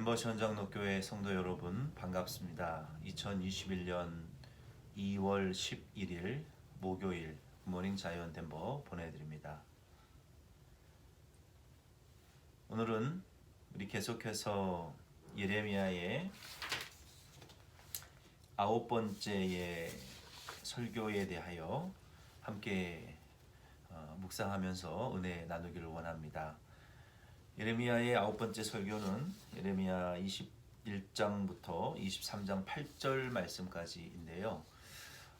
덴버시 현장로교회 성도 여러분 반갑습니다. 2021년 2월 11일 목요일 굿모닝 자이언 덴버 보내드립니다. 오늘은 우리 계속해서 예레미야의 9번째의 설교에 대하여 함께 묵상하면서 은혜 나누기를 원합니다. 예레미야의 9번째 설교는 예레미야 21장부터 23장 8절 말씀까지인데요.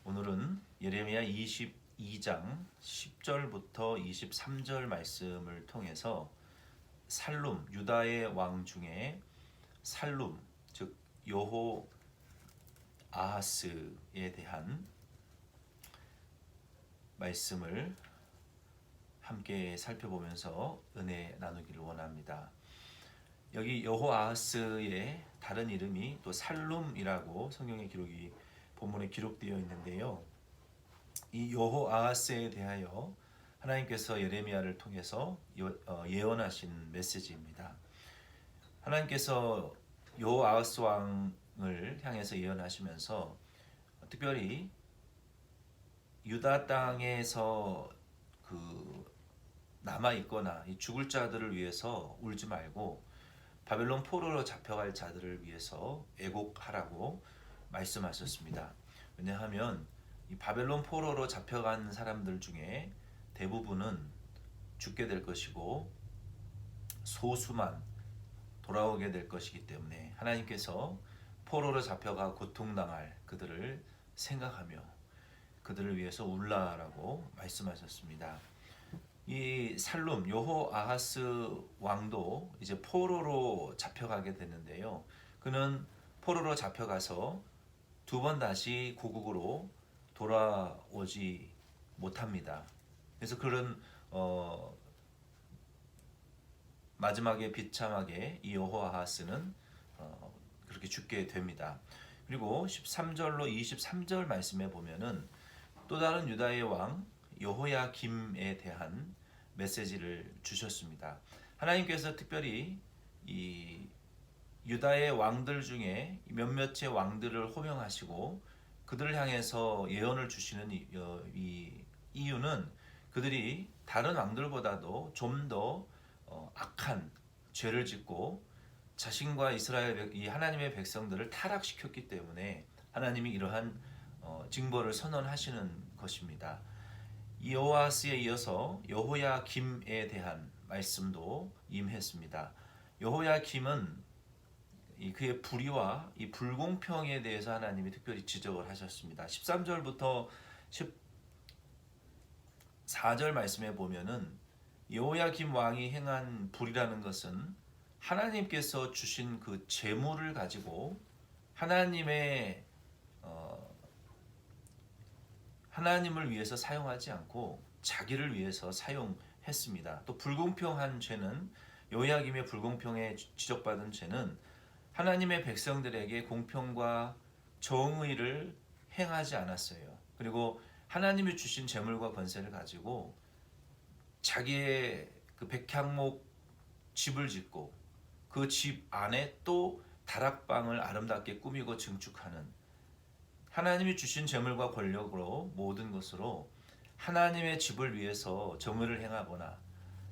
오늘은 예레미야 22장 10절부터 23절 말씀을 통해서 살룸, 유다의 왕 중에 살룸, 즉 여호 아하스에 대한 말씀을 함께 살펴보면서 은혜 나누기를 원합니다. 여기 여호아하스의 다른 이름이 또 살룸이라고 성경의 기록이 본문에 기록되어 있는데요. 이 여호아하스에 대하여 하나님께서 예레미야를 통해서 예언하신 메시지입니다. 하나님께서 여호아하스 왕을 향해서 예언하시면서 특별히 유다 땅에서 남아 있거나 죽을 자들을 위해서 울지 말고 바벨론 포로로 잡혀갈 자들을 위해서 애곡하라고 말씀하셨습니다. 왜냐하면 이 바벨론 포로로 잡혀간 사람들 중에 대부분은 죽게 될 것이고 소수만 돌아오게 될 것이기 때문에 하나님께서 포로로 잡혀가 고통당할 그들을 생각하며 그들을 위해서 울라라고 말씀하셨습니다. 이 살룸 여호아하스 왕도 이제 포로로 잡혀가게 되는데요. 그는 포로로 잡혀가서 두 번 다시 고국으로 돌아오지 못합니다. 그래서 그런 마지막에 비참하게 이 여호아하스는 그렇게 죽게 됩니다. 그리고 13절로 23절 말씀에 보면은 또 다른 유다의 왕 여호야김에 대한 메시지를 주셨습니다. 하나님께서 특별히 이 유다의 왕들 중에 몇몇의 왕들을 호명하시고 그들을 향해서 예언을 주시는 이 이유는 그들이 다른 왕들보다도 좀 더 악한 죄를 짓고 자신과 이스라엘 이 하나님의 백성들을 타락시켰기 때문에 하나님이 이러한 징벌을 선언하시는 것입니다. 이 여호아하스에 이어서 여호야김에 대한 말씀도 임했습니다. 여호야김은 그의 불의와 이 불공평에 대해서 하나님이 특별히 지적을 하셨습니다. 13절부터 14절 말씀에 보면은 여호야김 왕이 행한 불이라는 것은 하나님께서 주신 그 재물을 가지고 하나님을 위해서 사용하지 않고 자기를 위해서 사용했습니다. 또 불공평한 죄는 여호야김의 불공평에 지적받은 죄는 하나님의 백성들에게 공평과 정의를 행하지 않았어요. 그리고 하나님이 주신 재물과 권세를 가지고 자기의 그 백향목 집을 짓고 그 집 안에 또 다락방을 아름답게 꾸미고 증축하는 하나님이 주신 재물과 권력으로 모든 것으로 하나님의 집을 위해서 정의를 행하거나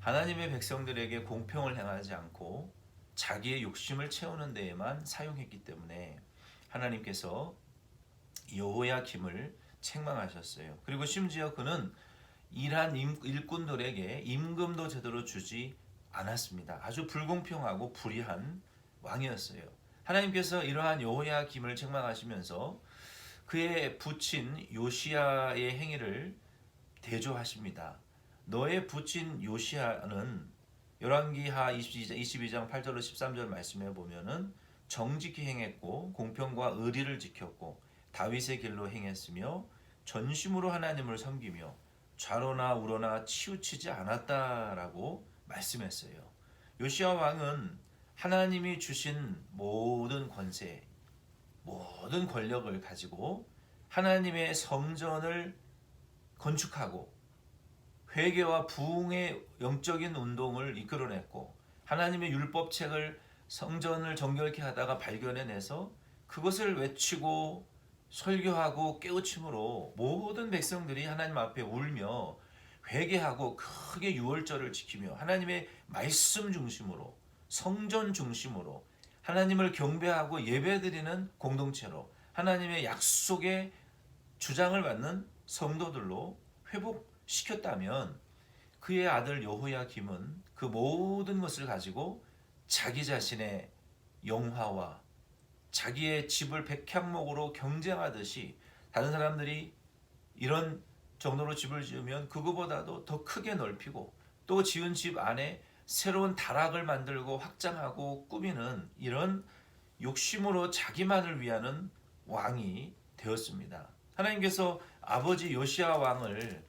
하나님의 백성들에게 공평을 행하지 않고 자기의 욕심을 채우는 데에만 사용했기 때문에 하나님께서 여호야김을 책망하셨어요. 그리고 심지어 그는 일한 일꾼들에게 임금도 제대로 주지 않았습니다. 아주 불공평하고 불의한 왕이었어요. 하나님께서 이러한 여호야김을 책망하시면서 그의 부친 요시야의 행위를 대조하십니다. 너의 부친 요시야는 열왕기하 22장 8절로 13절 말씀에 보면은 정직히 행했고 공평과 의리를 지켰고 다윗의 길로 행했으며 전심으로 하나님을 섬기며 좌로나 우로나 치우치지 않았다라고 말씀했어요. 요시야 왕은 하나님이 주신 모든 권세, 모든 권력을 가지고 하나님의 성전을 건축하고 회개와 부흥의 영적인 운동을 이끌어냈고 하나님의 율법책을 성전을 정결케 하다가 발견해내서 그것을 외치고 설교하고 깨우침으로 모든 백성들이 하나님 앞에 울며 회개하고 크게 유월절을 지키며 하나님의 말씀 중심으로 성전 중심으로 하나님을 경배하고 예배드리는 공동체로 하나님의 약속의 주장을 받는 성도들로 회복시켰다면 그의 아들 여호야김은 그 모든 것을 가지고 자기 자신의 영화와 자기의 집을 백향목으로 경쟁하듯이 다른 사람들이 이런 정도로 집을 지으면 그거보다도 더 크게 넓히고 또 지은 집 안에 새로운 다락을 만들고 확장하고 꾸미는 이런 욕심으로 자기만을 위하는 왕이 되었습니다. 하나님께서 아버지 요시야 왕을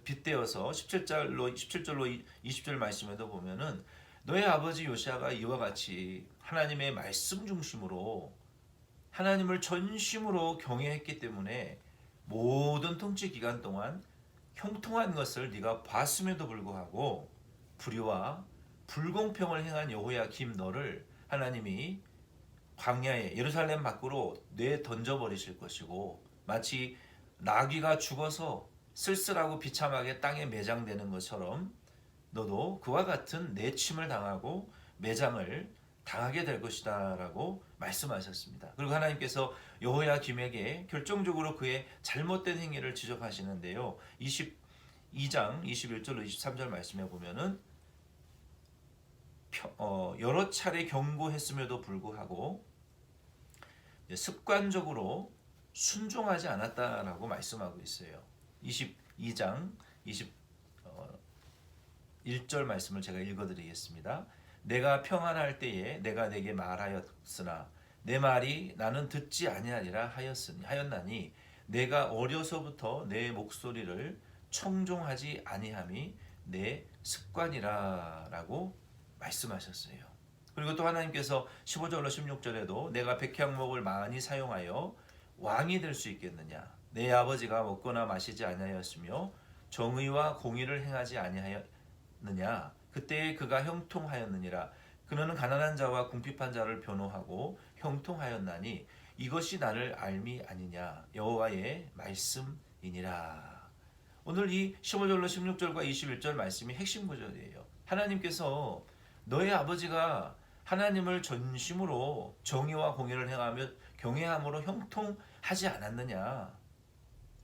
빗대어서 17절로 20절 말씀에도 보면은 너의 아버지 요시야가 이와 같이 하나님의 말씀 중심으로 하나님을 전심으로 경외했기 때문에 모든 통치 기간 동안 형통한 것을 네가 봤음에도 불구하고 불의와 불공평을 행한 여호야김 너를 하나님이 광야에 예루살렘 밖으로 내 던져버리실 것이고 마치 나귀가 죽어서 쓸쓸하고 비참하게 땅에 매장되는 것처럼 너도 그와 같은 내침을 당하고 매장을 당하게 될 것이다 라고 말씀하셨습니다. 그리고 하나님께서 여호야김에게 결정적으로 그의 잘못된 행위를 지적하시는데요. 22장 21절로 23절 말씀에 보면은 여러 차례 경고했음에도 불구하고 습관적으로 순종하지 않았다라고 말씀하고 있어요. 22장 21절 말씀을 제가 읽어드리겠습니다. 내가 평안할 때에 내가 내게 말하였으나 내 말이 나는 듣지 아니하리라 하였나니 내가 어려서부터 내 목소리를 청종하지 아니함이 내 습관이라라고 말씀하셨어요. 그리고 또 하나님께서 15절로 16절에도 내가 백향목을 많이 사용하여 왕이 될 수 있겠느냐 내 아버지가 먹거나 마시지 아니하였으며 정의와 공의를 행하지 아니하였느냐 그때에 그가 형통하였느니라 그는 가난한 자와 궁핍한 자를 변호하고 형통하였나니 이것이 나를 알미 아니냐 여호와의 말씀이니라. 오늘 이 15절로 16절과 21절 말씀이 핵심 구절이에요. 하나님께서 너의 아버지가 하나님을 전심으로 정의와 공의를 행하며 경외함으로 형통하지 않았느냐.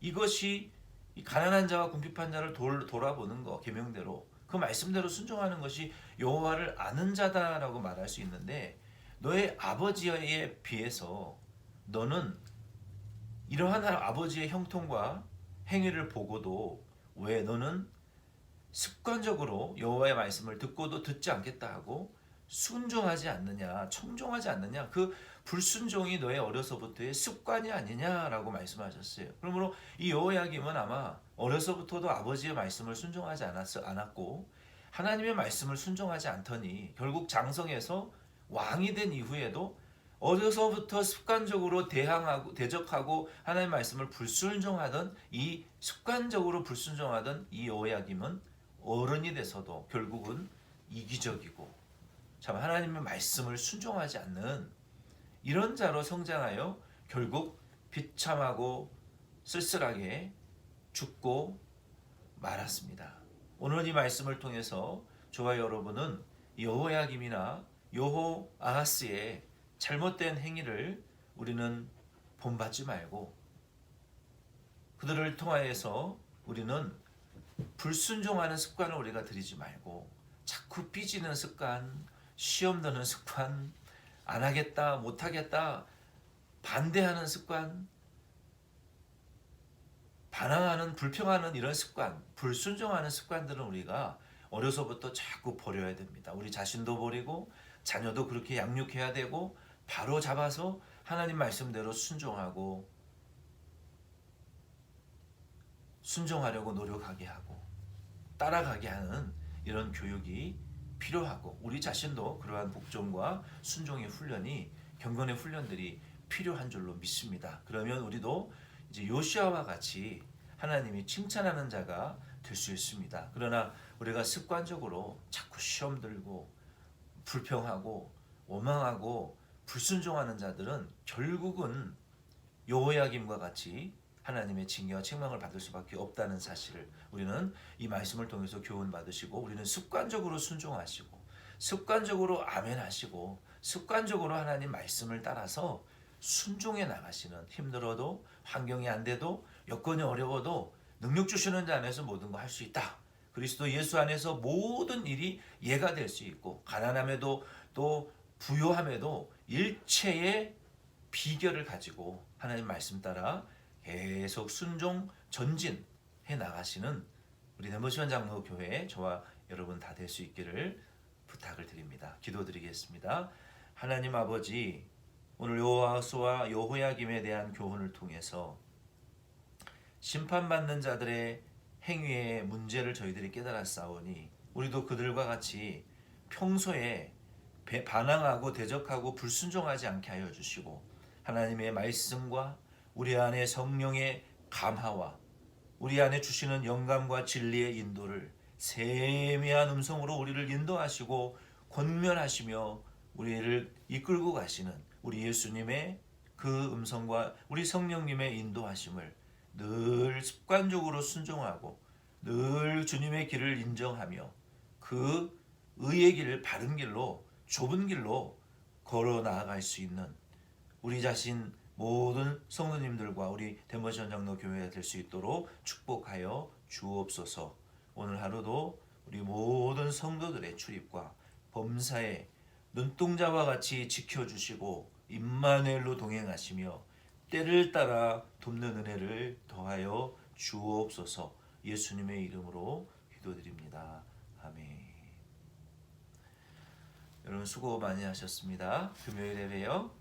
이것이 가난한 자와 궁핍한 자를 돌아보는 거 계명대로 그 말씀대로 순종하는 것이 여호와를 아는 자다라고 말할 수 있는데 너의 아버지에 비해서 너는 이러한 아버지의 형통과 행위를 보고도 왜 너는 습관적으로 여호와의 말씀을 듣고도 듣지 않겠다 하고 순종하지 않느냐, 청종하지 않느냐, 그 불순종이 너의 어려서부터의 습관이 아니냐라고 말씀하셨어요. 그러므로 이 여호야김은 아마 어려서부터도 아버지의 말씀을 순종하지 않았고 하나님의 말씀을 순종하지 않더니 결국 장성에서 왕이 된 이후에도 어려서부터 습관적으로 대적하고 하나님의 말씀을 불순종하던 이 습관적으로 불순종하던 이 여호야김은 어른이 돼서도 결국은 이기적이고 참 하나님의 말씀을 순종하지 않는 이런 자로 성장하여 결국 비참하고 쓸쓸하게 죽고 말았습니다. 오늘 이 말씀을 통해서 저와 여러분은 여호야김이나 여호아하스의 잘못된 행위를 우리는 본받지 말고 그들을 통하여서 우리는 불순종하는 습관을 우리가 들이지 말고 자꾸 삐지는 습관, 시험 드는 습관, 안 하겠다, 못 하겠다, 반대하는 습관, 반항하는, 불평하는 이런 습관, 불순종하는 습관들은 우리가 어려서부터 자꾸 버려야 됩니다. 우리 자신도 버리고 자녀도 그렇게 양육해야 되고 바로 잡아서 하나님 말씀대로 순종하고 순종하려고 노력하게 하고 따라가게 하는 이런 교육이 필요하고 우리 자신도 그러한 복종과 순종의 훈련이 경건의 훈련들이 필요한 줄로 믿습니다. 그러면 우리도 이제 요시아와 같이 하나님이 칭찬하는 자가 될 수 있습니다. 그러나 우리가 습관적으로 자꾸 시험 들고 불평하고 원망하고 불순종하는 자들은 결국은 여호야김과 같이 하나님의 징계와 책망을 받을 수밖에 없다는 사실을 우리는 이 말씀을 통해서 교훈 받으시고, 우리는 습관적으로 순종하시고 습관적으로 아멘하시고 습관적으로 하나님 말씀을 따라서 순종해 나가시는, 힘들어도 환경이 안 돼도 여건이 어려워도 능력 주시는 자 안에서 모든 거 할 수 있다. 그리스도 예수 안에서 모든 일이 예가 될 수 있고, 가난함에도 또 부요함에도 일체의 비결을 가지고 하나님 말씀 따라 계속 순종 전진해 나가시는 우리 네모시원 장로교회 저와 여러분 다 될 수 있기를 부탁을 드립니다. 기도드리겠습니다. 하나님 아버지, 오늘 요아스와 여호야김에 대한 교훈을 통해서 심판받는 자들의 행위의 문제를 저희들이 깨달았사오니, 우리도 그들과 같이 평소에 반항하고 대적하고 불순종하지 않게 하여 주시고, 하나님의 말씀과 우리 안에 성령의 감화와 우리 안에 주시는 영감과 진리의 인도를 세미한 음성으로 우리를 인도하시고 권면하시며 우리를 이끌고 가시는 우리 예수님의 그 음성과 우리 성령님의 인도하심을 늘 습관적으로 순종하고 늘 주님의 길을 인정하며 그 의의 길을, 바른 길로, 좁은 길로 걸어 나아갈 수 있는 우리 자신 모든 성도님들과 우리 대모시원 장로교회가 될 수 있도록 축복하여 주옵소서. 오늘 하루도 우리 모든 성도들의 출입과 범사에 눈동자와 같이 지켜주시고 임마누엘로 동행하시며 때를 따라 돕는 은혜를 더하여 주옵소서. 예수님의 이름으로 기도드립니다. 아멘. 여러분 수고 많이 하셨습니다. 금요일에 봬요.